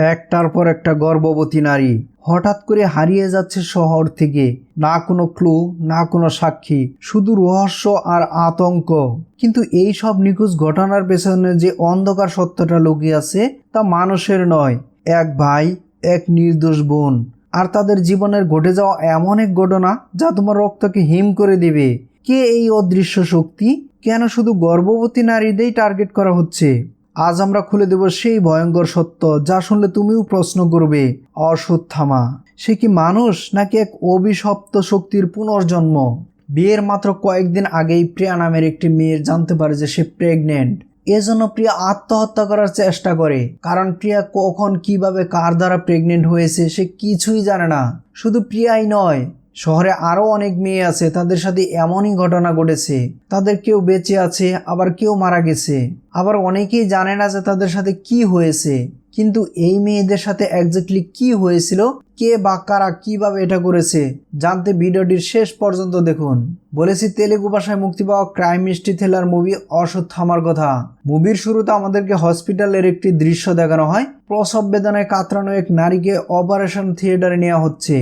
একটার পর একটা গর্ভবতী নারী হঠাৎ করে হারিয়ে যাচ্ছে শহর থেকে। না কোনো ক্লু, না কোনো সাক্ষী, শুধু রহস্য আর আতঙ্ক। কিন্তু এই সব নিখোঁজ ঘটনার পেছনে যে অন্ধকার সত্যটা লুকিয়ে আছে তা মানুষের নয়। এক ভাই, এক নির্দোষ বোন, আর তাদের জীবনের ঘটে যাওয়া এমন এক ঘটনা যা তোমার রক্তকে হিম করে দিবে। কে এই অদৃশ্য শক্তি? কেন শুধু গর্ভবতী নারীদেরই টার্গেট করা হচ্ছে? আজ আমরা খুলে দেব সেই ভয়ঙ্কর সত্য যা শুনলে তুমিও প্রশ্ন করবে, অশ্বত্থামা সে কি মানুষ নাকি এক অভিশপ্ত শক্তির পুনর্জন্ম? বিয়ের মাত্র কয়েকদিন আগেই প্রিয়া নামের একটি মেয়ে জানতে পারে যে সে প্রেগনেন্ট। এজন্য প্রিয়া আত্মহত্যা করার চেষ্টা করে, কারণ প্রিয়া কখন, কিভাবে, কার দ্বারা প্রেগনেন্ট হয়েছে সে কিছুই জানে না। শুধু প্রিয়াই নয়, শহরে আরও অনেক মেয়ে আছে, তাদের সাথে এমনই ঘটনা ঘটেছে। তাদের কেউ বেঁচে আছে, আবার কেউ মারা গেছে, আবার অনেকেই জানে না যে তাদের সাথে কি হয়েছে। কিন্তু এই মেয়েদের সাথে একজাক্টলি কি হয়েছিল, কে বা কারা কিভাবে এটা করেছে, জানতে ভিডিওটির শেষ পর্যন্ত দেখুন। বলেছি তেলেগু ভাষায় মুক্তি পাওয়া ক্রাইম মিস্ট্রি থ্রিলার মুভি অশ্বত্থামার কথা। মুভির শুরুতে আমাদেরকে হসপিটালের একটি দৃশ্য দেখানো হয়। প্রসব বেদনায় কাতরানো এক নারীকে অপারেশন থিয়েটারে নেওয়া হচ্ছে।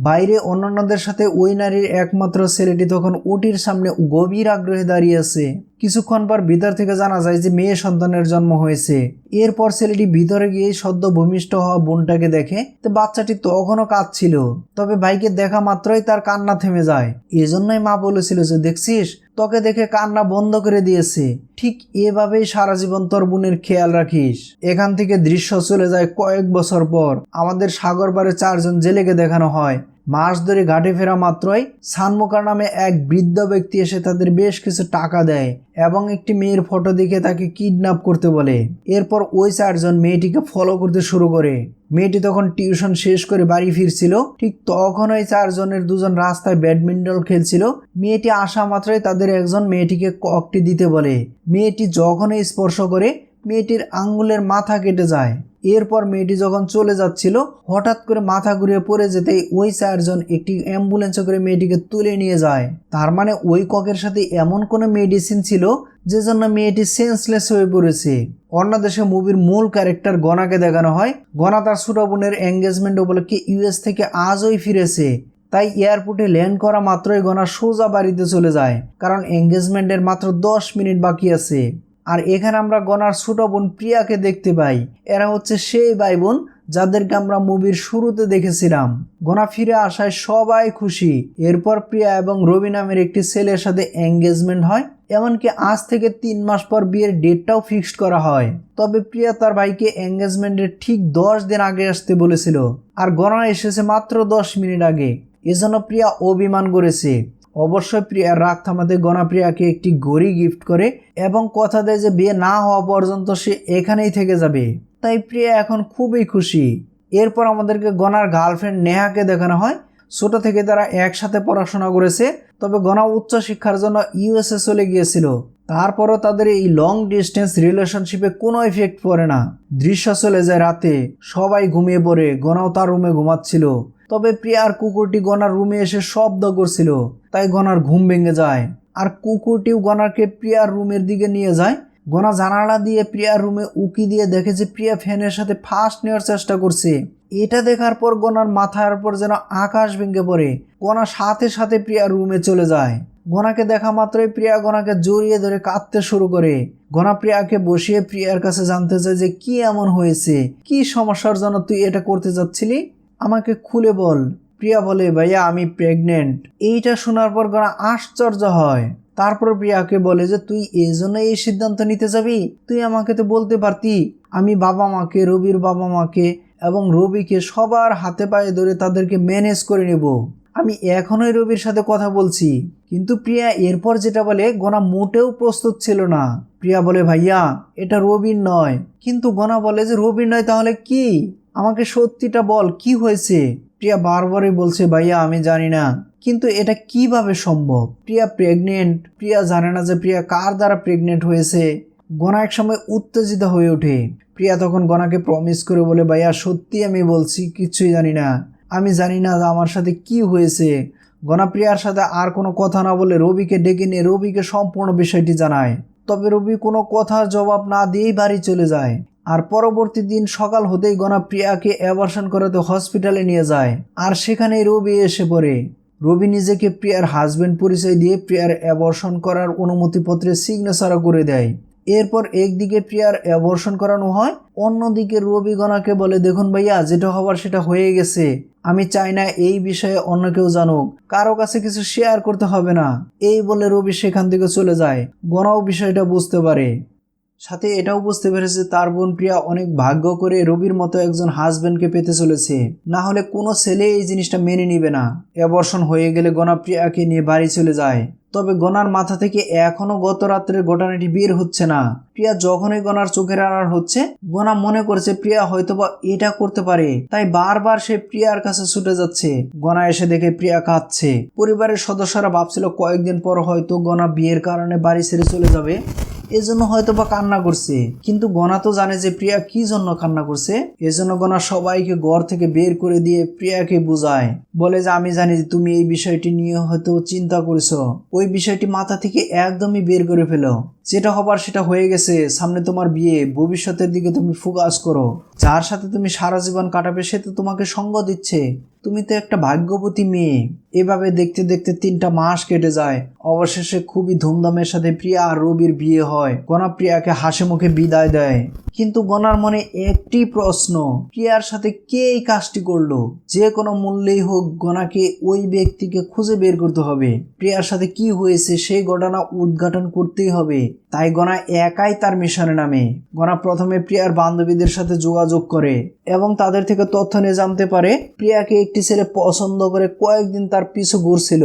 বাইরে অন্যান্যদের সাথে ওই নারীর একমাত্র ছেলেটি তখন ওটির সামনে গভীর আগ্রহে দাঁড়িয়ে আছে। কিছুক্ষণ পর ভিতর থেকে জানা যায় যে মেয়ে সন্তানের জন্ম হয়েছে। এরপর ছেলেটি ভিতরে গিয়ে সদ্য ভূমিষ্ঠ হওয়া বোনটাকে দেখে। তো বাচ্চাটি তখনও কাঁদছিল, তবে ভাইকে দেখা মাত্রই তার কান্না থেমে যায়। এজন্যই মা বলেছিল যে দেখছিস, তোকে দেখে কান্না বন্ধ করে দিয়েছে। ঠিক এভাবেই সারা জীবন তোর বোনের খেয়াল রাখিস। এখান থেকে দৃশ্য চলে যায় কয়েক বছর পর। আমাদের সাগর পাড়ে 4 জন জেলেকে দেখানো হয়। মাস ধরে ঘাটে ফেরা মাত্রই সানমুকার নামে এক বৃদ্ধ ব্যক্তি এসে তাদের বেশ কিছু টাকা দেয় এবং একটি মেয়ের ফটো দেখে তাকে কিডন্যাপ করতে বলে। এরপর ওই 4 জন মেয়েটিকে ফলো করতে শুরু করে। মেয়েটি তখন টিউশন শেষ করে বাড়ি ফিরছিল। ঠিক তখন ওই 4 জনের 2 জন রাস্তায় ব্যাডমিন্টন খেলছিল। মেয়েটি আসা মাত্রই তাদের একজন মেয়েটিকে ককটি দিতে বলে। মেয়েটি যখনই স্পর্শ করে মেয়েটির আঙ্গুলের মাথা কেটে যায়। এরপর মেয়েটি যখন চলে যাচ্ছিল, হঠাৎ করে মাথা ঘুরিয়ে পড়ে যেতেই ওই 4 জন একটি অ্যাম্বুলেন্সে করে মেয়েটিকে তুলে নিয়ে যায়। তার মানে ওই ককের সাথে এমন কোনো মেডিসিন ছিল যে জন্য মেয়েটি সেন্সলেস হয়ে পড়েছে। অন্য দেশে মুভির মূল ক্যারেক্টার গনাকে দেখানো হয়। গনা তার ছোট বোনের এঙ্গেজমেন্ট উপলক্ষে ইউএস থেকে আজই ফিরেছে। তাই এয়ারপোর্টে ল্যান্ড করা মাত্রই গনা সোজা বাড়িতে চলে যায়, কারণ এঙ্গেজমেন্টের মাত্র 10 মিনিট বাকি আছে। আর এখানে আমরা গনার ছোট বোন প্রিয়াকে দেখতে পাই। এরা হচ্ছে সেই ভাই বোন যাদেরকে আমরা মুভির শুরুতে দেখেছিলাম। গনা ফিরে আসায় সবাই খুশি। এরপর প্রিয়া এবং রবি নামের একটি ছেলের সাথে এঙ্গেজমেন্ট হয়। এমনকি আজ থেকে 3 মাস পর বিয়ের ডেটটাও ফিক্সড করা হয়। তবে প্রিয়া তার ভাইকে এঙ্গেজমেন্টের ঠিক 10 দিন আগে আসতে বলেছিল, আর গনা এসেছে মাত্র 10 মিনিট আগে। এজন্য প্রিয়া অভিমান করেছে। অবশ্যই প্রিয়ার রাগ থামাতে গনা প্রিয়াকে একটি ঘড়ি গিফট করে এবং কথা দেয় যে বিয়ে না হওয়া পর্যন্ত সে এখানেই থেকে যাবে। তাই প্রিয়া এখন খুবই খুশি। এরপর আমাদেরকে গনার গার্লফ্রেন্ড নেহাকে দেখানো হয়। ছোট থেকে তারা একসাথে পড়াশোনা করেছে, তবে গনা উচ্চ শিক্ষার জন্য ইউএসএ চলে গিয়েছিল। তারপরও তাদের এই লং ডিস্টেন্স রিলেশনশিপে কোনো এফেক্ট পড়ে না। দৃশ্য চলে যায় রাতে, সবাই ঘুমিয়ে পড়ে। গনাও তার রুমে ঘুমাচ্ছিল। তবে প্রিয়ার কুকুরটি গনার রুমে এসে শব্দ করছিল, তাই গনার ঘুম ভেঙে যায়। আর কুকুরটিও গনাকে প্রিয়ার রুমের দিকে নিয়ে যায়। গনা জানালা দিয়ে প্রিয়ার রুমে উকি দিয়ে দেখে যে প্রিয়া ফ্যানের সাথে ফাঁস নেওয়ার চেষ্টা করছে। এটা দেখার পর গনার মাথার উপর যেন আকাশ ভেঙে পড়ে। গনা সাথে সাথে প্রিয়ার রুমে চলে যায়। গনাকে দেখা মাত্রই প্রিয়া গনাকে জড়িয়ে ধরে কাঁদতে শুরু করে। গনা প্রিয়াকে বসিয়ে প্রিয়ার কাছে জানতে চায় যে কি এমন হয়েছে, কি সমস্যার জন্য তুই এটা করতে যাচ্ছিলি, আমাকে খুলে বল। প্রিয়া বলে, ভাইয়া আমি প্রেগনেন্ট। এইটা শোনার পর গনা আশ্চর্য হয়। তারপর প্রিয়াকে বলে যে তুই এই জন্য এই সিদ্ধান্ত নিতে যাবি, তুই আমাকে তো বলতে পারতি। আমি বাবা মাকে, রবির বাবা মাকে এবং রবিকে সবার হাতে পায়ে ধরে তাদেরকে ম্যানেজ করে নেব। আমি এখনই রবির সাথে কথা বলছি। কিন্তু প্রিয়া এরপর যেটা বলে গনা মোটেও প্রস্তুত ছিল না। প্রিয়া বলে, ভাইয়া এটা রবির নয়। কিন্তু গনা বলে যে রবির নয় তাহলে কি? আমাকে সত্যিটা বল, কি হয়েছে? প্রিয়া বারবারই বলছে, ভাইয়া আমি জানি না, কিন্তু এটা কিভাবে সম্ভব? প্রিয়া প্রেগনেন্ট। প্রিয়া জানে না যে প্রিয়া কার দ্বারা প্রেগনেন্ট হয়েছে। গনা এক সময় উত্তেজিত হয়ে ওঠে। প্রিয়া তখন গনাকে প্রমিস করে বলে, ভাইয়া সত্যি আমি বলছি কিছুই জানি না, আমি জানি না আমার সাথে কি হয়েছে। গনা প্রিয়ার সাথে আর কোনো কথা না বলে রবিকে ডেকে নিয়ে রবিকে সম্পূর্ণ বিষয়টি জানায়। তবে রবি কোনো কথার জবাব না দিয়েই বাড়ি চলে যায়। আর পরবর্তী দিন সকাল হতেই গনা প্রিয়াকে অ্যাবর্শন করাতে হসপিটালে নিয়ে যায়। আর সেখানেই রবি এসে পড়ে। রবি নিজেকে প্রিয়ার হাজবেন্ড পরিচয় দিয়ে প্রিয়ার অ্যাবর্শন করার অনুমতিপত্রে সিগনেচারও করে দেয়। এরপর একদিকে প্রিয়ার অ্যাবর্শন করানো হয়, অন্যদিকে রবি গনাকে বলে, দেখুন ভাইয়া, যেটা হবার সেটা হয়ে গেছে, আমি চাই না এই বিষয়ে অন্য কেউ জানুক, কারো কাছে কিছু শেয়ার করতে হবে না। এই বলে রবি সেখান থেকে চলে যায়। গনাও বিষয়টা বুঝতে পারে, সাথে এটাও বুঝতে পেরেছে তার বোন প্রিয়া অনেক ভাগ্য করে রবির মতো একজন হাজবেন্ডকে পেতে চলেছে, না হলে কোনো ছেলে এই জিনিসটা মেনে নিবে না। অ্যাবর্শন হয়ে গেলে গনা প্রিয়াকে নিয়ে বাড়ি চলে যায়। তবে গনার মাথা থেকে এখনো গত রাত্রের ঘটনাটি বের হচ্ছে না। প্রিয়া যখনই গনার চোখের আড়াল হচ্ছে, গনা মনে করছে প্রিয়া হয়তোবা এটা করতে পারে, তাই বারবার সে প্রিয়ার কাছে ছুটে যাচ্ছে। গনা এসে দেখে প্রিয়া কাঁদছে। পরিবারের সদস্যরা ভাবছিল কয়েকদিন পর হয়তো গনা বিয়ের কারণে বাড়ি ছেড়ে চলে যাবে, এজন্য হয়তো বা কান্না করছে। কিন্তু গনা তো জানে যে প্রিয়া কি জন্য কান্না করছে। এজন্য গনা সবাইকে ঘর থেকে বের করে দিয়ে প্রিয়াকে বুঝায়, বলে যে আমি জানি যে তুমি এই বিষয়টি নিয়ে হয়তো চিন্তা করছো, ওই বিষয়টি মাথা থেকে একদমই বের করে ফেলো। যেটা হবার সেটা হয়ে গেছে, সামনে তোমার বিয়ে, ভবিষ্যতের দিকে তুমি ফোকাস করো। যার সাথে তুমি সারা জীবন কাটাবে সে তো তোমাকে সঙ্গ দিচ্ছে, তুমি তো একটা ভাগ্যবতী মেয়ে। এভাবে দেখতে দেখতে 3টা মাস কেটে যায়। অবশেষে খুবই ধুমধামের সাথে প্রিয়া আর রবির বিয়ে হয়। গনা প্রিয়াকে হাসি মুখে বিদায় দেয়। কিন্তু গনার মনে একটি প্রশ্ন, প্রিয়ার সাথে কে এই কাজটি করলো? যে কোনো মূল্যেই হোক গনাকে ওই ব্যক্তিকে খুঁজে বের করতে হবে। প্রিয়ার সাথে কি হয়েছে সেই ঘটনা উদ্ঘাটন করতেই হবে। তাই গনা একাই তার মিশনে নামে। গনা প্রথমে প্রিয়ার বান্ধবীদের সাথে যোগাযোগ করে এবং তাদের থেকে তথ্য নিয়ে জানতে পারে প্রিয়াকে একটি ছেলে পছন্দ করে কয়েকদিন তার পিছু ঘুরছিল।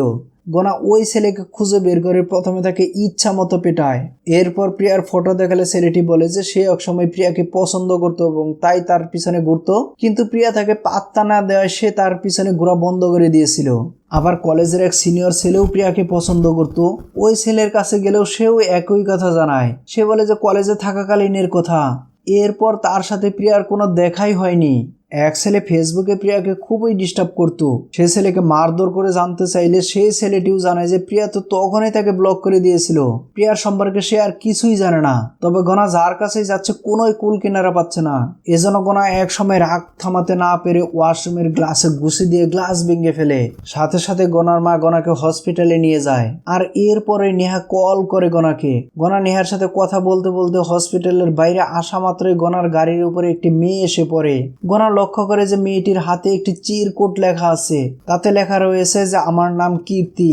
গনা ওই ছেলেকে খুঁজে বের করে প্রথমে তাকে ইচ্ছা মতো পেটায়। এরপর প্রিয়ার ফটো দেখালে ছেলেটি বলে যে সে একসময় প্রিয়াকে পছন্দ করতো এবং তাই তার পিছনে ঘুরতো, কিন্তু প্রিয়া তাকে পাত্তা না দেওয়ায় সে তার পিছনে ঘোরা বন্ধ করে দিয়েছিল। আবার কলেজের এক সিনিয়র ছেলেও প্রিয়াকে পছন্দ করত। ওই ছেলের কাছে গেলেও সেও একই কথা জানায়। সে বলে যে কলেজে থাকাকালীনের কথা। এরপর তার সাথে প্রিয়ার কোনো দেখাই হয়নি। এক ছেলে ফেসবুকে প্রিয়াকে খুবই ডিস্টার্ব করতো। সে ছেলেকে মারধর করে জানতে চাইলে সেই ছেলেটিও জানায় যে প্রিয়া তো তখনই তাকে ব্লক করে দিয়েছিল। প্রিয়ার সম্পর্কে সে আর কিছুই জানে না। তবে গনা যার কাছেই যাচ্ছে কোনো কুল কিনারা পাচ্ছে না। এজন্য গনা এক সময় রাগ থামাতে না পেরে ওয়াশরুমের গ্লাসে ঘুষি দিয়ে গ্লাস ভেঙে ফেলে। সাথে সাথে গনার মা গনাকে হসপিটালে নিয়ে যায়। আর এরপরে নেহা কল করে গনাকে। গনা নেহার সাথে কথা বলতে বলতে হসপিটালের বাইরে আসা মাত্রই গনার গাড়ির উপরে একটি মেয়ে এসে পড়ে। গনা লক্ষ্য করে যে মেয়েটির হাতে একটি চিরকুট লেখা আছে। তাতে লেখা রয়েছে যে আমার নাম কীর্তি,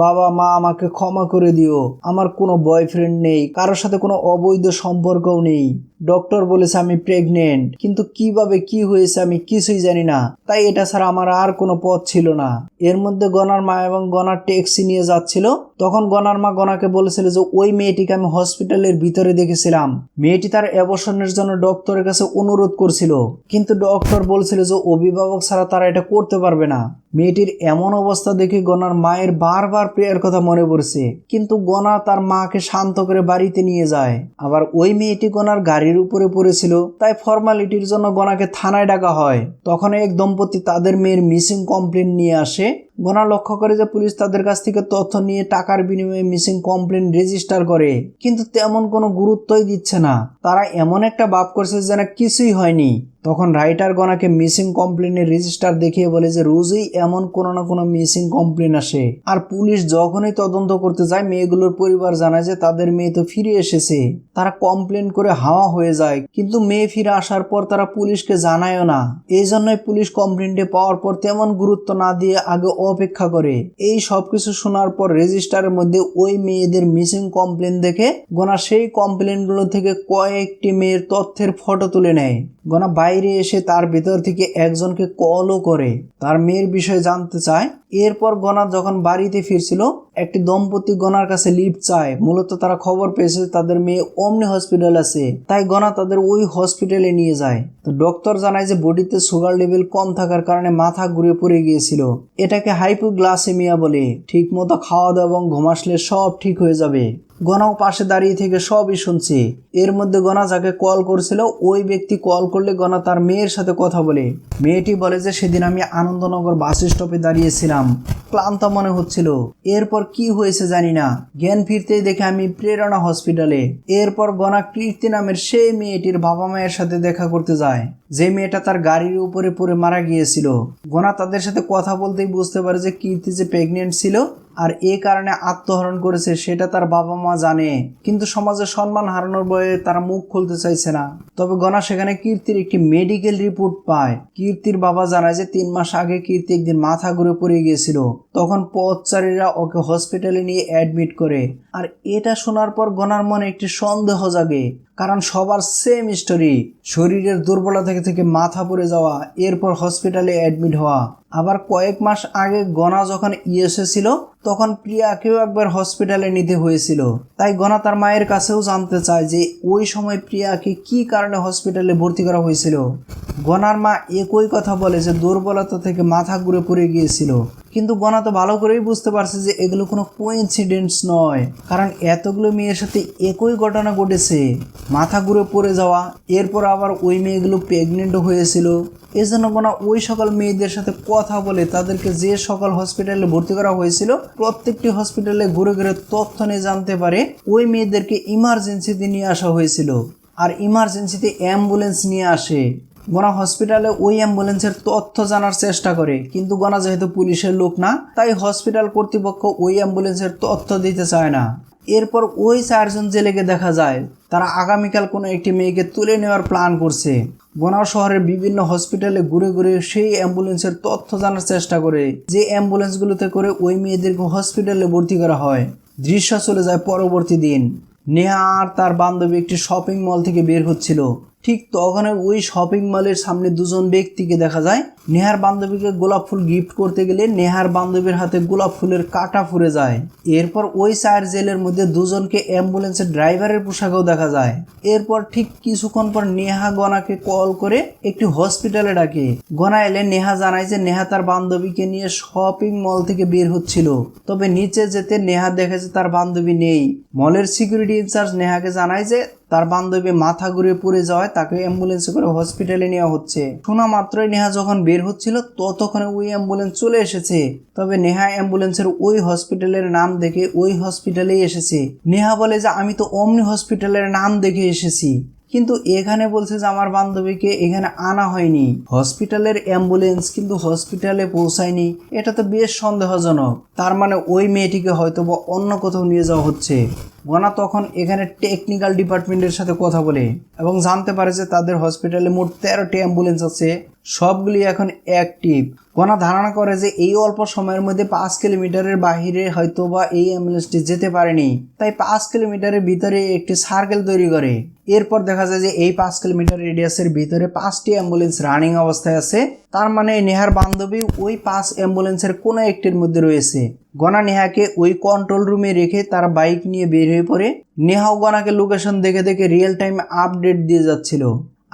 বাবা মা আমাকে ক্ষমা করে দিও, আমার কোনো বয়ফ্রেন্ড নেই, কারোর সাথে কোনো অবৈধ সম্পর্কও নেই, ডক্টর বলেছে আমি প্রেগনেন্ট, কিন্তু কিভাবে কি হয়েছে আমি কিছুই জানি না, তাই এটা ছাড়া আমার আর কোনো পথ ছিল না। এর মধ্যে গনার মা এবং গনার ট্যাক্সি নিয়ে যাচ্ছিল। তখন গনার মা গনাকে বলেছিল যে ওই মেয়েটিকে আমি হসপিটালের ভিতরে দেখেছিলাম। মেয়েটি তার অ্যাবর্শনের জন্য ডক্টরের কাছে অনুরোধ করছিল, কিন্তু ডক্টর বলছিল যে অভিভাবক ছাড়া তারা এটা করতে পারবে না। মেয়েটির এমন অবস্থা দেখে গনার মায়ের বারবার প্রিয়ার কথা মনে পড়ছে, কিন্তু গনা তার মাকে শান্ত করে বাড়িতে নিয়ে যায়। আবার ওই মেয়েটি গনার গাড়ির উপরে পড়েছিল, তাই ফর্মালিটির জন্য গনাকে থানায় ডাকা হয়। তখন এক দম্পতি তাদের মেয়ের মিসিং কমপ্লেন নিয়ে আসে। গনা লক্ষ্য করে যে পুলিশ তাদের কাছ থেকে তথ্য নিয়ে টাকার বিনিময়ে মিসিং কমপ্লেন রেজিস্টার করে, কিন্তু তেমন কোনো গুরুত্বই দিচ্ছে না। তারা এমন একটা ভাব করছে যেন কিছুই হয়নি। তখন রাইটার গনাকে মিসিং কমপ্লেনের রেজিস্টার দেখিয়ে বলে যে রোজই এমন কোনো না কোনো মিসিং কমপ্লেন আসে। আর পুলিশ যখনই তদন্ত করতে যায় মেয়েগুলোর পরিবার জানায় যে তাদের মেয়ে তো ফিরে এসেছে। তারা কমপ্লেন করে হাওয়া হয়ে যায়, কিন্তু মেয়ে ফিরে আসার পর তারা পুলিশকে জানায়ও না। এই জন্যই পুলিশ কমপ্লেনটি পাওয়ার পর তেমন গুরুত্ব না দিয়ে আগে অপেক্ষা করে। এই সবকিছু শোনার পর রেজিস্টারের মধ্যে ওই মেয়েদের মিসিং কমপ্লেন দেখে গনা সেই কমপ্লেনগুলো থেকে কয়েকটি মেয়ের তথ্যের ফটো তুলে নেয়। গনা বাইরে এসে তার ভেতর থেকে একজনকে কলও করে, তার মেয়ের বিষয়ে জানতে চায়। এরপর গনা যখন বাড়িতে ফিরছিল, একটি দম্পতি গনার কাছে লিফট চায়। মূলত তারা খবর পেয়েছে তাদের মেয়ে অমনি হসপিটাল আছে, তাই গনা তাদের ওই হসপিটালে নিয়ে যায়। তো ডক্টর জানায় যে বডিতে সুগার লেভেল কম থাকার কারণে মাথা ঘুরে পড়ে গিয়েছিল। এটাকে হাইপোগ্লাসেমিয়া বলে। ঠিক মতো খাওয়া দাওয়া এবং ঘুম আসলে সব ঠিক হয়ে যাবে। গনাও পাশে দাঁড়িয়ে থেকে সবই শুনছে। এর মধ্যে গনা যাকে কল করছিল ওই ব্যক্তি কল করলে গনা তার মেয়ের সাথে কথা বলে। মেয়েটি বলে যে সেদিন আমি আনন্দনগর বাস স্টপে দাঁড়িয়েছিলাম, ক্লান্ত মনে হচ্ছিল। এরপর কি হয়েছে জানি না, জ্ঞান ফিরতেই দেখে আমি প্রেরণা হসপিটালে। এরপর গনা কীর্তি নামের সেই মেয়েটির বাবা মায়ের সাথে দেখা করতে যায়, যে মেয়েটা তার গাড়ির উপরে পড়ে মারা গিয়েছিল। গনা তাদের সাথে কথা বলতেই বুঝতে পারে যে কীর্তি যে প্রেগনেন্ট ছিল আর এ কারণে আত্মহরণ করেছে সেটা তার বাবা মা জানে, কিন্তু সমাজে সম্মান হারানোর ভয়ে তারা মুখ খুলতে চাইছে না। তবে গনা সেখানে কীর্তির একটি মেডিকেল রিপোর্ট পায়। কীর্তির বাবা জানায় যে 3 মাস আগে কীর্তি একদিন মাথা ঘুরে পড়ে গিয়েছিল, তখন পথচারীরা ওকে হসপিটালে নিয়ে অ্যাডমিট করে। আর এটা শোনার পর গনার মনে একটি সন্দেহ জাগে, কারণ সবার সেম স্টোরি, শরীরের দুর্বলতা থেকে মাথা পড়ে যাওয়া, এরপর হসপিটালে অ্যাডমিট হওয়া। আবার কয়েক মাস আগে গনা যখন ইউএসএ ছিল তখন প্রিয়াকেও একবার হসপিটালে নিতে হয়েছিল। তাই গনা তার মায়ের কাছেও জানতে চায় যে ওই সময় প্রিয়াকে কি কারণে হসপিটালে ভর্তি করা হয়েছিল। গনার মা একই কথা বলে যে দুর্বলতা থেকে মাথা ঘুরে পড়ে গিয়েছিল, কিন্তু গনা তো ভালো করেই বুঝতে পারছে যে এগুলো কোনো কোইন্সিডেন্স নয়, কারণ এতগুলো মেয়ের সাথে একই ঘটনা ঘটেছে, মাথা ঘুরে পড়ে যাওয়া, এরপর আবার ওই মেয়েগুলো প্রেগনেন্টও হয়েছিল। এজন্য গনা ওই সকল মেয়েদের সাথে কথা বলে তাদেরকে যে সকল হসপিটালে ভর্তি করা হয়েছিল প্রত্যেকটি হসপিটালে ঘুরে ঘুরে তথ্য নিয়ে জানতে পারে ওই মেয়েদেরকে ইমার্জেন্সিতে নিয়ে আসা হয়েছিল। আর ইমার্জেন্সিতে অ্যাম্বুলেন্স নিয়ে আসে। গনা হসপিটালে ওই অ্যাম্বুলেন্সের তথ্য জানার চেষ্টা করে, কিন্তু গনা যেহেতু পুলিশের লোক না, তাই হসপিটাল কর্তৃপক্ষ ওই অ্যাম্বুলেন্সের তথ্য দিতে চায় না। এরপর ওই 4 জন জেলেকে দেখা যায় তারা আগামীকাল কোনো একটি মেয়েকে তুলে নেওয়ার প্ল্যান করছে। গনা শহরের বিভিন্ন হসপিটালে ঘুরে ঘুরে সেই অ্যাম্বুলেন্সের তথ্য জানার চেষ্টা করে, যে অ্যাম্বুলেন্সগুলোতে করে ওই মেয়েদেরকে হসপিটালে ভর্তি করা হয়। দৃশ্য চলে যায় পরবর্তী দিন। নেহা আর তার বান্ধবী একটি শপিং মল থেকে বের হচ্ছিল। ঠিক তখন ওই শপিং মলের সামনে 2 জন ব্যক্তিকে দেখা যায়। নেহার বান্ধবীকে গোলাপ ফুল গিফট করতে গেলে নেহার বান্ধবীর হাতে গোলাপ ফুলের কাঁটা ফুরে যায়। এরপর ওই 4 জেলের মধ্যে 2 জনকে অ্যাম্বুলেন্সের ড্রাইভারের পোশাকেও দেখা যায়। এরপর ঠিক কিছুক্ষণ পর নেহা গনাকে কল করে একটি হসপিটালে ডাকে। গনা এলে নেহা জানায় যে নেহা তার বান্ধবীকে নিয়ে শপিং মল থেকে বের হচ্ছিল। তবে নিচে যেতে নেহা দেখে যে তার বান্ধবী নেই। মলের সিকিউরিটি ইনচার্জ নেহাকে জানায় যে তার বান্ধবী মাথা ঘুরে পড়ে যাওয়ায় তাকে অ্যাম্বুলেন্সে করে হসপিটালে নেওয়া হচ্ছে। শোনা মাত্রই নেহা যখন বের হচ্ছিল ততক্ষণে ওই অ্যাম্বুলেন্স চলে এসেছে। তবে নেহা অ্যাম্বুলেন্সের ওই হসপিটালের নাম দেখে ওই হসপিটালেই এসেছে। নেহা বলে যে আমি তো অমনি হসপিটালের নাম দেখে এসেছি, কিন্তু এখানে বলছে যে আমার বান্ধবীকে এখানে আনা হয়নি। হসপিটালের অ্যাম্বুলেন্স কিন্তু হসপিটালে পৌঁছায়নি, এটা তো বেশ সন্দেহজনক। তার মানে ওই মেয়েটিকে হয়তো বা অন্য কোথাও নিয়ে যাওয়া হচ্ছে। গনা তখন এখানে টেকনিক্যাল ডিপার্টমেন্টের সাথে কথা বলে এবং জানতে পারে যে তাদের হসপিটালে মোট 13টি অ্যাম্বুলেন্স আছে, সবগুলি এখন অ্যাক্টিভ। গনা ধারণা করে যে এই অল্প সময়ের মধ্যে 5 কিলোমিটারের বাহিরে হয়তো বা এই অ্যাম্বুলেন্সটি যেতে পারেনি, তাই 5 কিলোমিটারের ভিতরে একটি সার্কেল তৈরি করে। এরপর দেখা যায় যে এই 5 কিলোমিটার রেডিয়াসের ভিতরে 5টি অ্যাম্বুলেন্স রানিং অবস্থায় আছে। তার মানে নেহার বান্ধবী ওই 5 অ্যাম্বুলেন্সের কোনো একটির মধ্যে রয়েছে। গনা নেহাকে ওই কন্ট্রোল রুমে রেখে তার বাইক নিয়ে বের হয়ে পড়ে। নেহাও গনাকে লোকেশন দেখে দেখে রিয়েল টাইম আপডেট দিয়ে যাচ্ছিল।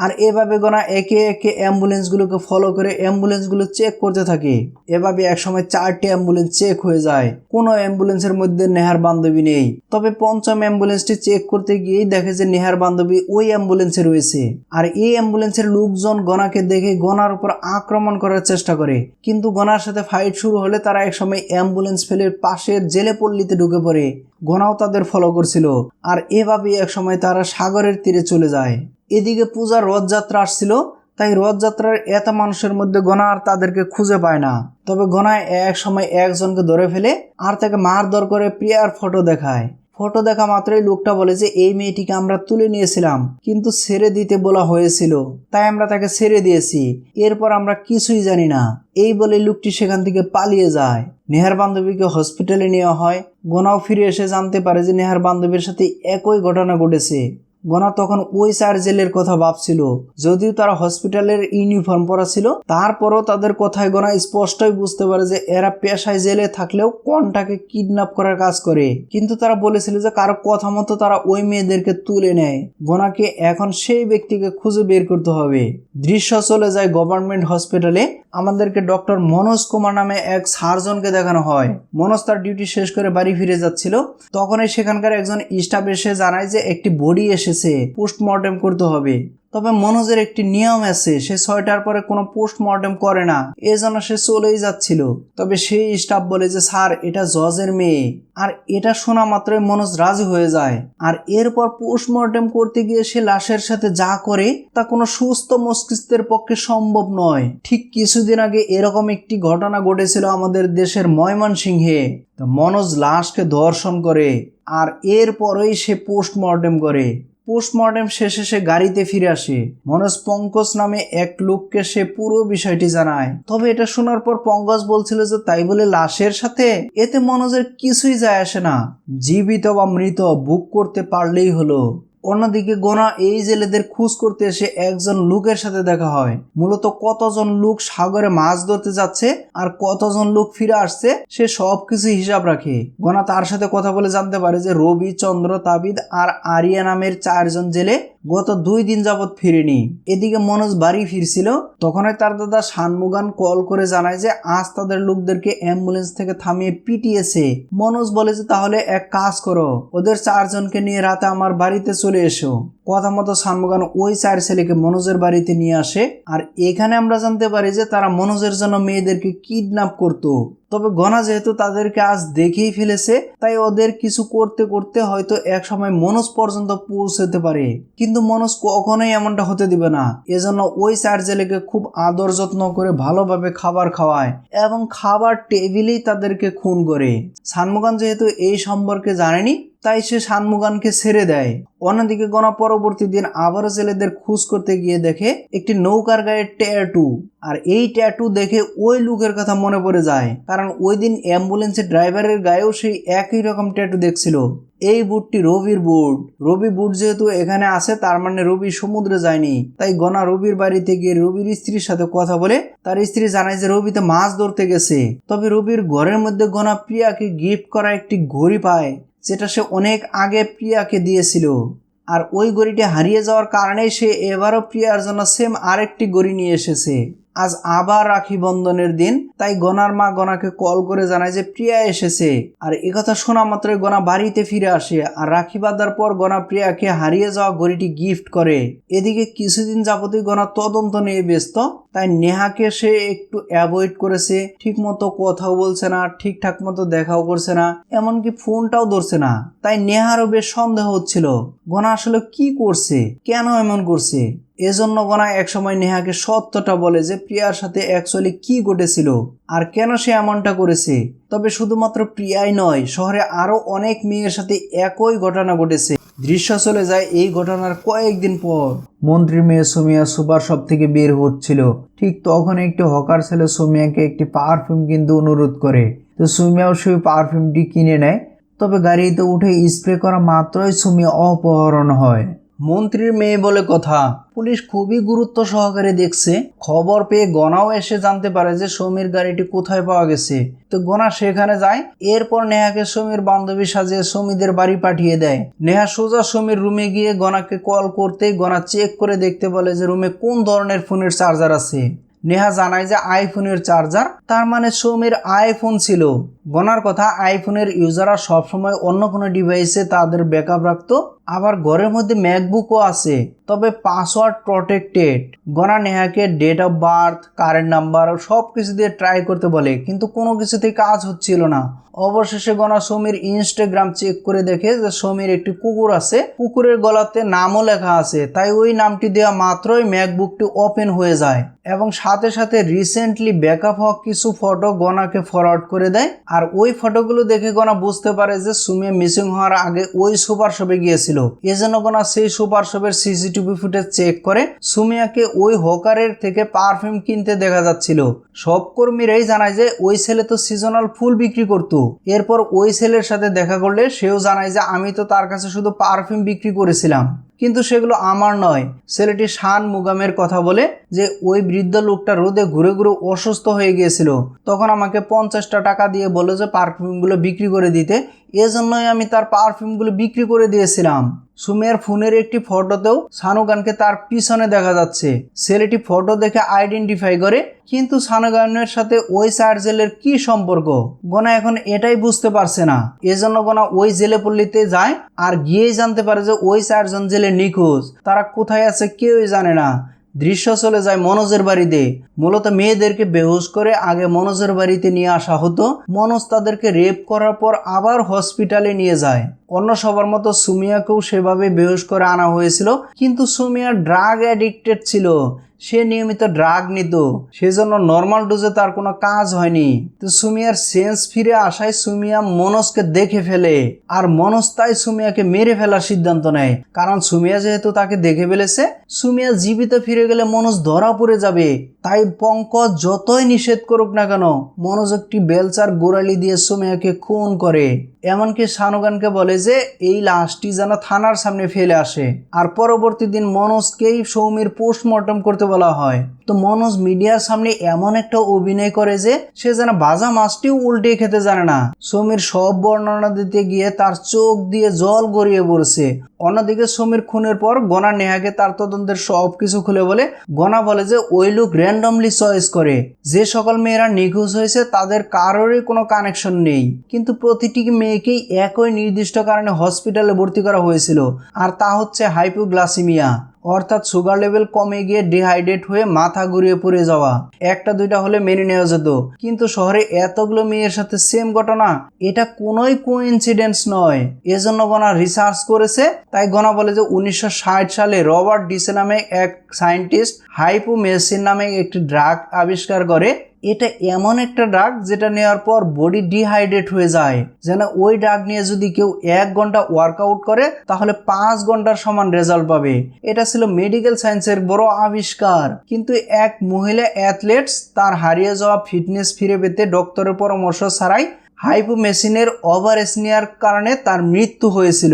আর এভাবে গনা একে একে অ্যাম্বুলেন্সগুলোকে ফলো করে অ্যাম্বুলেন্সগুলো চেক করতে থাকে। এভাবে একসময় 4টি অ্যাম্বুলেন্স চেক হয়ে যায়, কোনো অ্যাম্বুলেন্সের মধ্যে নেহার বান্ধবী নেই। তবে 5ম অ্যাম্বুলেন্সটি চেক করতে গিয়েই দেখে যে নেহার বান্ধবী ওই অ্যাম্বুলেন্সে রয়েছে। আর এই অ্যাম্বুলেন্সের লোকজন গনাকে দেখে গনার উপর আক্রমণ করার চেষ্টা করে, কিন্তু গনার সাথে ফাইট শুরু হলে তারা একসময় অ্যাম্বুলেন্স ফেলে পাশের জেলে পল্লীতে ঢুকে পড়ে। গনাও তাদের ফলো করছিল। আর এভাবেই একসময় তারা সাগরের তীরে চলে যায়। এদিকে পূজার রথযাত্রা আসছিল, তাই রথযাত্রার এত মানুষের মধ্যে গনা আর তাদেরকে খুঁজে পায় না। তবে গনা এক সময় একজনকে ধরে ফেলে আর তাকে মারধর করে প্রিয়ার ফটো দেখায়। ফটো দেখা মাত্রই লোকটা বলে যে এই মেয়েটিকে আমরা তুলে নিয়েছিলাম, কিন্তু ছেড়ে দিতে বলা হয়েছিল, তাই আমরা তাকে ছেড়ে দিয়েছি। এরপর আমরা কিছুই জানি না। এই বলে লোকটি সেখান থেকে পালিয়ে যায়। নেহার বান্ধবীকে হসপিটালে নেওয়া হয়। গনাও ফিরে এসে জানতে পারে যে নেহার বান্ধবীর সাথে একই ঘটনা ঘটেছে। গনা তখন ওই 4 জেলের কথা ভাবছিল। যদিও তারা হসপিটালের ইউনিফর্ম পরা ছিল, তারপরও তাদের কথায় গনা স্পষ্টই বুঝতে পারে যে এরা পেশায় জেলে থাকলেও কনটাকে কিডন্যাপ করার কাজ করে। কিন্তু তারা বলেছিল যে কারো কথা মতো তারা ওই মেয়েদেরকে তুলে নেয়। গনাকে এখন সেই ব্যক্তিকে খুঁজে বের করতে হবে। দৃশ্য চলে যায় গভর্নমেন্ট হসপিটালে। আমাদেরকে ডক্টর মনোজ কুমার নামে এক সার্জনকে দেখানো হয়। মনোজ তার ডিউটি শেষ করে বাড়ি ফিরে যাচ্ছিল। তখনই সেখানকার একজন স্টাফ এসে জানায় যে একটি বডি এসেছে, পোস্টমর্টেম করতে হবে। তবে মনোজের একটি নিয়ম আছে, সে 6টার পরে কোনো পোস্টমর্টেম করে না, এজন্য সে চলেই যাচ্ছিল। তবে সেই স্টাফ বলে যে স্যার এটা জজের মেয়ে। আর এটা শোনা মাত্রই মনোজ রাজি হয়ে যায়। আর এরপর পোস্টমর্টেম করতে গিয়ে সে লাশের সাথে যা করে তা কোনো সুস্থ মস্তিষ্কের পক্ষে সম্ভব নয়। ঠিক কিছুদিন আগে এরকম একটি ঘটনা ঘটেছিল আমাদের দেশের ময়মনসিংহে। মনোজ লাশকে ধর্ষণ করে আর এরপরেই সে পোস্টমর্টেম করে। পোস্টমর্টেম শেষে সে গাড়িতে ফিরে আসে। মনোজ পঙ্কজ নামে এক লোককে সে পুরো বিষয়টি জানায়। তবে এটা শোনার পর পঙ্কজ বলছিল যে তাই বলে লাশের সাথে এতে মনোজের কিছুই যায় আসে না, জীবিত বা মৃত বুক করতে পারলেই হলো। অন্যদিকে গোনা এই জেলেদের খোঁজ করতে এসে একজন লোকের সাথে দেখা হয়। মূলত কতজন লোক সাগরে মাছ ধরতে যাচ্ছে আর কতজন লোক ফিরে আসছে সে সবকিছু হিসাব রাখে। গোনা তার সাথে কথা বলে জানতে পারে যে রবি, চন্দ্র, তাবিদ আর আরিয়া নামের 4 জন জেলে গত 2 দিন যাবৎ ফিরেনি। এদিকে মনোজ বাড়ি ফিরছিল, তখনই তার দাদা শানমুগান কল করে জানায় যে আজ তাদের লোকদেরকে অ্যাম্বুলেন্স থেকে থামিয়ে পিটিয়েছে। মনোজ বলে যে তাহলে এক কাজ করো, ওদের 4 জনকে নিয়ে রাতে আমার বাড়িতে চলে এসো। কথা মতো শানমুগান ওই 4 ছেলেকে মনোজের বাড়িতে নিয়ে আসে। আর এখানে আমরা জানতে পারি যে তারা মনোজের জন্য মেয়েদেরকে কিডন্যাপ করতো। তবে গনা যেহেতু তাদেরকে আজ দেখেই ফেলেছে, তাই ওদের কিছু করতে করতে হয়তো এক সময় মনোজ পর্যন্ত পৌঁছতে পারে। কিন্তু মনোজ কখনোই এমনটা হতে দিবে না। এজন্য ওই 4 জেলেকে খুব আদর যত্ন করে ভালোভাবে খাবার খাওয়ায় এবং খাবার টেবিলেই তাদেরকে খুন করে। শানমুগান যেহেতু এই সম্পর্কে জানেনি, তাই সে শানমুগানকে ছেড়ে দেয়। অন্যদিকে গনা পরবর্তী দিন আবারও জেলেদের খোঁজ করতে গিয়ে দেখে একটি নৌকার গায়ে ট্যাটু। আর এই ট্যাটু দেখে ওই লোকের কথা মনে পড়ে যায়, কারণ ওই দিন অ্যাম্বুলেন্সের ড্রাইভারের গায়েও সেই একই রকম ট্যাটু দেখছিল। এই বুটটি রবির বুট। রবি বুট যেহেতু এখানে আছে, তার মানে রবি সমুদ্রে যায়নি। তাই গনা রবির বাড়িতে গিয়ে রবির স্ত্রীর সাথে কথা বলে তার স্ত্রী জানায় যে রবিতে মাছ ধরতে গেছে। তবে রবির ঘরের মধ্যে গনা প্রিয়াকে গিফট করা একটি ঘড়ি পায়, যেটা সে অনেক আগে প্রিয়াকে দিয়েছিল। আর ওই ঘড়িটি হারিয়ে যাওয়ার কারণে সে এবারও প্রিয়ার জন্য সেম আরেকটি ঘড়ি নিয়ে এসেছে। আজ আবার রাখি বন্ধনের দিন, তাই গনার মা গনাকে কল করে জানায় যে প্রিয়া এসেছে। আর একথা শোনা মাত্রই গনা বাড়িতে ফিরে আসে আর রাখি বাঁধার পর গনা প্রিয়াকে হারিয়ে যাওয়া ঘড়িটি গিফট করে। এদিকে কিছুদিন যাবতই গনা তদন্ত নিয়ে ব্যস্ত, তাই নেহাকে সে একটু অ্যাভয়েড করেছে। ঠিক মতো কথাও বলছে না, ঠিকঠাক মতো দেখাও করছে না, এমনকি ফোনটাও ধরছে না। তাই নেহারও বেশ সন্দেহ হচ্ছিল গনা আসলে কি করছে, কেন এমন করছে। এজন্য গনা একসময় নেহাকে সত্যটা বলে যে প্রিয়ার সাথে অ্যাকচুয়ালি কি ঘটেছিল আর কেন সে এমনটা করেছে। তবে শুধুমাত্র প্রিয়াই নয়, শহরে আরো অনেক মেয়ের সাথে একই ঘটনা ঘটেছে। দৃশ্য চলে যায় এই ঘটনার কয়েকদিন পর। মন্ত্রীর মেয়ে সুমিয়া সুপার শপ থেকে বের হচ্ছিল, ঠিক তখন একটি হকার ছেলে সুমিয়াকে একটি পারফিউম কিনতে অনুরোধ করে। তো সুমিয়াও সেই পারফিউমটি কিনে নেয়। তবে গাড়িতে উঠে স্প্রে করা মাত্রই সুমিয়া অপহরণ হয়। মন্ত্রীর মেয়ে বলে কথা, পুলিশ খুবই গুরুত্ব সহকারে দেখছে। খবর পেয়ে গনাও এসে জানতে পারে যে সমীর গাড়িটি কোথায় পাওয়া গেছে। তো গনা সেখানে যায়। এরপর নেহাকে সমীর বান্ধবী সাজিয়ে সমীদের বাড়ি পাঠিয়ে দেয়। নেহা সোজা সমীর রুমে গিয়ে গনাকে কল করতেই গনা চেক করে দেখতে বলে যে রুমে কোন ধরনের ফোনের চার্জার আছে। নেহা জানায় যে আইফোনের চার্জার, তার মানে সমীর আইফোন ছিল। গনার কথা, আইফোনের ইউজাররা সবসময় অন্য কোনো ডিভাইসে তাদের ব্যাকআপ রাখতো। আবার ঘরের মধ্যে ম্যাকবুকও আছে, তবে পাসওয়ার্ড প্রটেক্টেড। গনা নেহাকে date of birth, current number সব কিছু দিয়ে ট্রাই করতে বলে, কিন্তু কোনো কিছুতেই কাজ হচ্ছিল না। অবশেষে গনা সমীর ইনস্টাগ্রাম চেক করে দেখে যে সমীর একটি কুকুর আছে, কুকুরের গলাতে নামও লেখা আছে। তাই ওই নামটি দেওয়া মাত্রই ম্যাকবুকটি ওপেন হয়ে যায় এবং সাথে সাথে রিসেন্টলি ব্যাকআপ হওয়া কিছু ফটো গনাকে ফরওয়ার্ড করে দেয়। আর ওই ফটোগুলো দেখে গনা বুঝতে পারে যে সুমিয়া মিসিং হওয়ার আগে ওই সুপার শপে গিয়েছিল। এজন্য গনা সেই সুপার শপের সিসিটিভি ফুটেজ চেক করে সুমিয়াকে ওই হকারের থেকে পারফিউম কিনতে দেখা যাচ্ছিল। সব কর্মীরাই জানায় যে ওই ছেলে তো সিজনাল ফুল বিক্রি করতো। এরপর ওই ছেলের সাথে দেখা করলে সেও জানায় যে আমি তো তার কাছে শুধু পারফিউম বিক্রি করেছিলাম, কিন্তু সেগুলো আমার নয়। ছেলেটি শান মুগামের কথা বলে যে ওই বৃদ্ধ লোকটা রোদে ঘুরে ঘুরে অসুস্থ হয়ে গিয়েছিল, তখন আমাকে 50টা টাকা দিয়ে বলে যে পারফিউমগুলো বিক্রি করে দিতে, এজন্যই আমি তার পারফিউমগুলো বিক্রি করে দিয়েছিলাম। সুমিয়ার ফোনের একটি ফটোতেও সানুগানকে তার পিছনে দেখা যাচ্ছে। ছেলেটি ফটো দেখে আইডেন্টিফাই করে, কিন্তু সানুগানের সাথে ওই সার্জেলের কি সম্পর্ক গোনা এখন এটাই বুঝতে পারছে না। এজন্য গোনা ওই জেলে পল্লীতে যায় আর গিয়েই জানতে পারে যে ওই 4জন জেলে নিখোঁজ। তারা কোথায় আছে কেউই জানে না। দৃশ্য চলে যায় মনোজের বাড়িতে। মূলত মেয়েদেরকে বেহুশ করে আগে মনোজের বাড়িতে নিয়ে আসা হতো। মনোজ তাদেরকে রেপ করার পর আবার হসপিটালে নিয়ে যায়। অন্য সবার মতো সুমিয়াকেও সেভাবে বেহুশ করে আনা হয়েছিল, কিন্তু সুমিয়া ড্রাগ অ্যাডিক্টেড ছিল। সে নিয়মিত ড্রাগ নিত, সেজন্য নর্মাল ডোজে তার কোনো কাজ হয়নি। তো সুমিয়ার সেন্স ফিরে আসায় সুমিয়া মনোজকে দেখে ফেলে, আর মনোজ তাই সুমিয়াকে মেরে ফেলার সিদ্ধান্ত নেয়। কারণ সুমিয়া যেহেতু তাকে দেখে ফেলেছে, সুমিয়া জীবিত ফিরে গেলে মনোজ ধরা পড়ে যাবে। তাই পঙ্কজ যতই নিষেধ করুক না কেন, মনোজ একটি বেলচার গোড়ালি দিয়ে সুমিয়াকে খুন করে। এমনকি সানুগানকে বলে যে এই লাশটি যেন থানার সামনে ফেলে আসে, আর পরবর্তী দিন মনোজকেই সৌমির পোস্টমর্টম করতে বলা হয়। তো মনোজ মিডিয়ার সামনে এমন একটা অভিনয় করে যে সে যেন ভাজা মাছটিও উল্টে খেতে জানে না। সৌমির সব বর্ণনা দিতে গিয়ে তার চোখ দিয়ে জল গড়িয়ে পড়ছে। অন্যদিকে সৌমির খুনের পর গনা নেহাকে তার তদন্তের সবকিছু খুলে বলে। গনা বলে যে ওই লোক র্যান্ডমলি চয়েস করে। যে সকল মেয়েরা নিখোঁজ হয়েছে তাদের কারোরই কোনো কানেকশন নেই, কিন্তু প্রতিটি মেয়েকেই একই নির্দিষ্ট কারণে হসপিটালে ভর্তি করা হয়েছিল, আর তা হচ্ছে হাইপোগ্লাসিমিয়া, অর্থাৎ সুগার লেভেল কমে গিয়ে ডিহাইড্রেট হয়ে মাথা ঘুরিয়ে পড়ে যাওয়া। একটা দুইটা হলে মেনে নেওয়া যেত, কিন্তু শহরে এতগুলো মেয়ের সাথে সেম ঘটনা, এটা কোনোই কোইন্সিডেন্স নয়। এজন্য গনা রিসার্চ করেছে। তাই গনা বলে যে 1960 সালে রবার্ট ডিসে নামে এক সায়েন্টিস্ট হাইপোমেসিন নামে একটি ড্রাগ আবিষ্কার করে। এটা এমন একটা ড্রাগ যেটা নেওয়ার পর বডি ডিহাইড্রেট হয়ে যায়। যেন ওই ড্রাগ নিয়ে যদি কেউ 1 ঘন্টা ওয়ার্কআউট করে তাহলে 5 ঘন্টার সমান রেজাল্ট পাবে। এটা ছিল মেডিকেল সায়েন্সের বড় আবিষ্কার। কিন্তু এক মহিলা অ্যাথলেটস তার হারিয়ে যাওয়া ফিটনেস ফিরে পেতে ডক্টরের পরামর্শ ছাড়াই হাইপোমেসিনের ওভারেস নেওয়ার কারণে তার মৃত্যু হয়েছিল,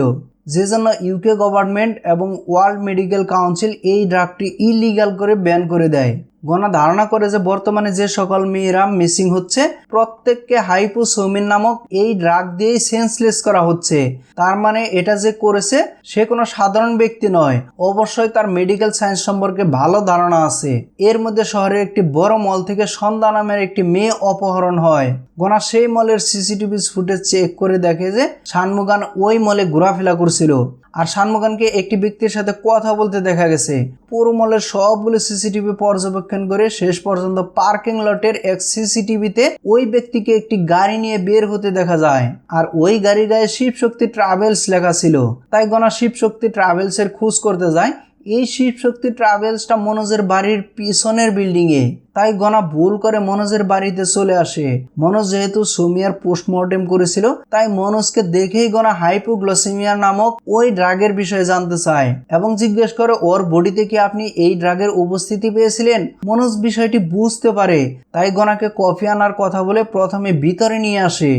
যে জন্য ইউকে গভর্নমেন্ট এবং ওয়ার্ল্ড মেডিকেল কাউন্সিল এই ড্রাগটি ইলিগাল করে ব্যান করে দেয়। গনা ধারণা করে যে বর্তমানে যে সকল মেয়েরা মিসিং হচ্ছে প্রত্যেককে হাইপোসোমিন নামক এই ড্রাগ দিয়েই সেন্সলেস করা হচ্ছে। তার মানে এটা যে করেছে সে কোনো সাধারণ ব্যক্তি নয়, অবশ্যই তার মেডিকেল সায়েন্স সম্পর্কে ভালো ধারণা আছে। এর মধ্যে শহরের একটি বড় মল থেকে সন্ধ্যা নামের একটি মেয়ে অপহরণ হয়। গনা সেই মলের সিসিটিভি ফুটেজ চেক করে দেখে যে শানমুগান ওই মলে ঘোরাফেরা করছিল, আর শানমুগানকে একটি ব্যক্তির সাথে কথা বলতে দেখা গেছে। পুরো মলের সবগুলো সিসিটিভি পর্যবেক্ষণ করে শেষ পর্যন্ত পার্কিং লটের এক সিসিটিভিতে ওই ব্যক্তিকে একটি গাড়ি নিয়ে বের হতে দেখা যায়, আর ওই গাড়ির গায়ে শিবশক্তি ট্রাভেলস লেখা ছিল। তাই গনা শিবশক্তি ট্রাভেলসের খোঁজ করতে যায়। এই শিবশক্তি ট্রাভেলসটা মনোজের বাড়ির পিছনের বিল্ডিংয়ে। তাই গনা ভুল করে মনোজের বাড়িতে চলে আসে। মনোজ যেহেতু সুমিয়ার পোস্টমর্টেম করেছিল, তাই মনোজকে দেখেই গনা হাইপোগ্লাইসেমিয়া নামক ওই ড্রাগের বিষয়ে জানতে চায় এবং জিজ্ঞেস করে ওর বডিতে কি আপনি এই ড্রাগের উপস্থিতি পেয়েছিলেন। মনোজ বিষয়টি বুঝতে পারে, তাই গনাকে কফি আনার কথা বলে প্রথমে ভিতরে নিয়ে আসে।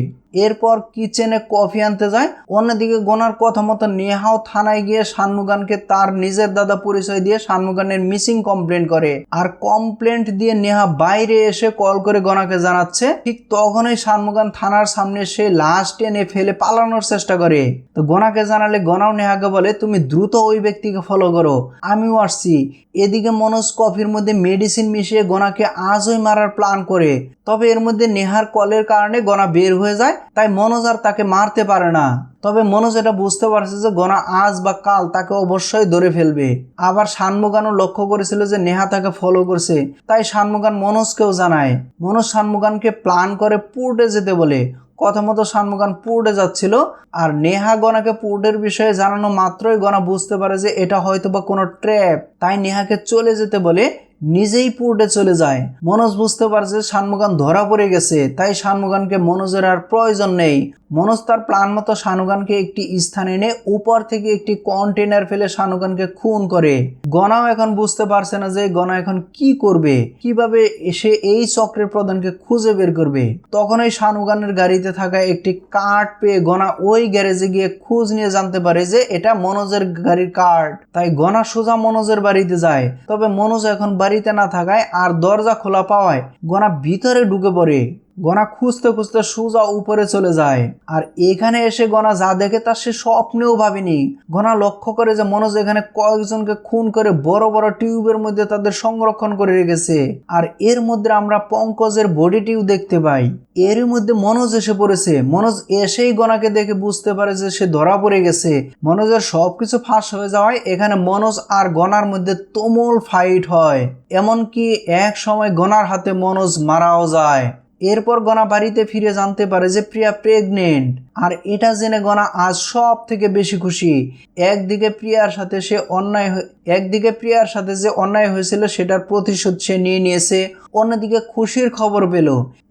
এরপর কিচেনে কফি আনতে যায়। অন্যদিকে গনার কথা মতো নেহাও থানায় গিয়ে শানমুগানকে তার নিজের দাদা পরিচয় দিয়ে শানমুগানের মিসিং কমপ্লেন করে, আর কমপ্লেন্ট দিয়ে নেহা বাইরে এসে কল করে গনাকে জানাচ্ছে। ঠিক তখনই শানমুগান থানার সামনে সে লাশ টেনে ফেলে পালানোর চেষ্টা করে। তো গনাকে জানালে গনাও নেহাকে বলে তুমি দ্রুত ওই ব্যক্তিকে ফলো করো, আমিও আসছি। এদিকে মনোজ কফির মধ্যে মেডিসিন মিশিয়ে গনাকে আজই মারার প্ল্যান করে, তবে এর মধ্যে নেহার কলের কারণে গনা বের হয়ে যায়। তাই মনোজ আর তাকে মারতে পারে না। তবে মনোজ এটা বুঝতে পারছে যে গনা আজ বা কাল তাকে অবশ্যই ধরে ফেলবে। আবার শানমুগানও লক্ষ্য করেছিল যে নেহা তাকে ফলো করছে, তাই শানমুগান মনোজকেও জানায়। মনোজ শানমুগানকে প্ল্যান করে পোর্টে যেতে বলে। কথা মতো শানমুগান পোর্টে যাচ্ছিল, আর নেহা গনাকে পোর্টের বিষয়ে জানানো মাত্রই গনা বুঝতে পারে যে এটা হয়তো বা কোনো ট্র্যাপ। তাই নেহাকে চলে যেতে বলে নিজেই পোর্টে চলে যায়। মনোজ বুঝতে পারছে শানমুগান ধরা পড়ে গেছে, তাই শানমুগানকে মনোজের আর প্রয়োজন নেই। মনোজ তার প্ল্যান মতো শানুখানকে একটি স্থানে এনে উপর থেকে একটি কন্টেনার ফেলে শানুখানকে খুন করে। গনাও এখন বুঝতে পারছে না যে গনা এখন কি করবে, কিভাবে এসে এই চক্রের প্রধানকে খুঁজে বের করবে। তখনই শানুখানের গাড়িতে থাকা একটি কার্ড পেয়ে গনা ওই গ্যারেজে গিয়ে খোঁজ নিয়ে জানতে পারে যে এটা মনোজের গাড়ির কার্ড। তাই গনা সোজা মনোজের বাড়িতে যায়। তবে মনোজ এখন বাড়িতে না থাকায় আর দরজা খোলা পাওয়ায় গনা ভিতরে ঢুকে পড়ে। গনা খুঁজতে খুঁজতে সোজা উপরে চলে যায়। আর এখানে এসে গনা যা দেখে তা সে স্বপ্নেও ভাবেনি। গনা লক্ষ্য করে যে মনোজ এখানে কয়েকজনকে খুন করে বড় বড় টিউবের মধ্যে তাদের সংরক্ষণ করে রেখেছে। আর এর মধ্যে আমরা পঙ্কজের বডিটিও দেখতে পাই। এর মধ্যে মনোজ এসে পড়েছে। মনোজ এসেই গনাকে দেখে বুঝতে পারে যে সে ধরা পড়ে গেছে। মনোজের সবকিছু ফাঁস হয়ে যাওয়ায় এখানে মনোজ আর গনার মধ্যে তুমুল ফাইট হয়। এমনকি এক সময় গনার হাতে মনোজ মারাও যায়। এরপর গনা বাড়িতে ফিরে জানতে পারে যে প্রিয়া প্রেগনেন্ট। আর এটা জেনে গনা আজ সব থেকে বেশি খুশি। একদিকে প্রিয়ার সাথে যে অন্যায় হয়েছিল সেটার প্রতিশোধ সে নিয়ে নিয়েছে, অন্যদিকে খুশির খবর পেল।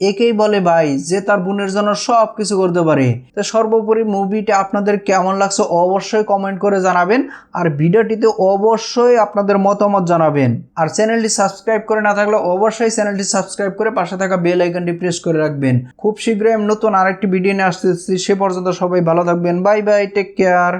একেই বলে ভাই যে তার বোনের জন্য সব কিছু করতে পারে। তো সর্বোপরি মুভিটা আপনাদের কেমন লাগছে অবশ্যই কমেন্ট করে জানাবেন। আর ভিডিওটিতে অবশ্যই আপনাদের মতামত জানাবেন। আর চ্যানেলটি সাবস্ক্রাইব করে না থাকলে অবশ্যই চ্যানেলটি সাবস্ক্রাইব করে পাশে থাকা বেল আইকনটি প্রেস করে রাখবেন। খুব শীঘ্রই আমি নতুন আরেকটি ভিডিও নিয়ে আসতেছি। সে পর্যন্ত সবাই ভালো থাকবেন। Bye bye, take care.